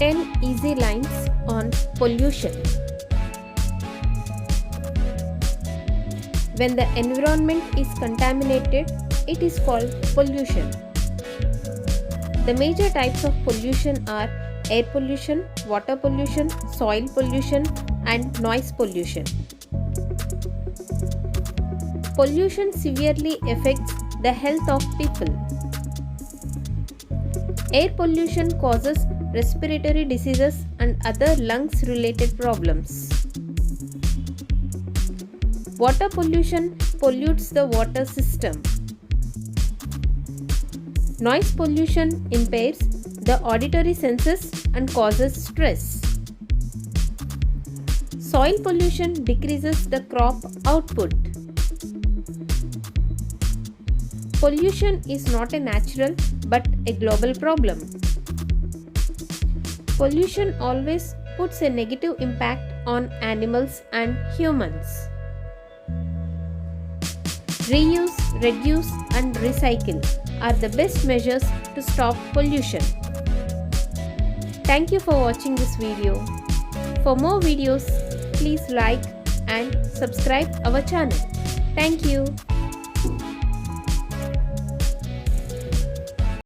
10 easy lines on pollution. When the environment is contaminated, it is called pollution. The major types of pollution are air pollution, water pollution, soil pollution, and noise pollution. Pollution severely affects the health of people. Air pollution causes respiratory diseases and other lungs-related problems. Water pollution pollutes the water system. Noise pollution impairs the auditory senses and causes stress. Soil pollution decreases the crop output. Pollution is not a natural but a global problem. Pollution always puts a negative impact on animals and humans. Reuse, reduce, and recycle are the best measures to stop pollution. Thank you for watching this video. For more videos, please like and subscribe our channel. Thank you.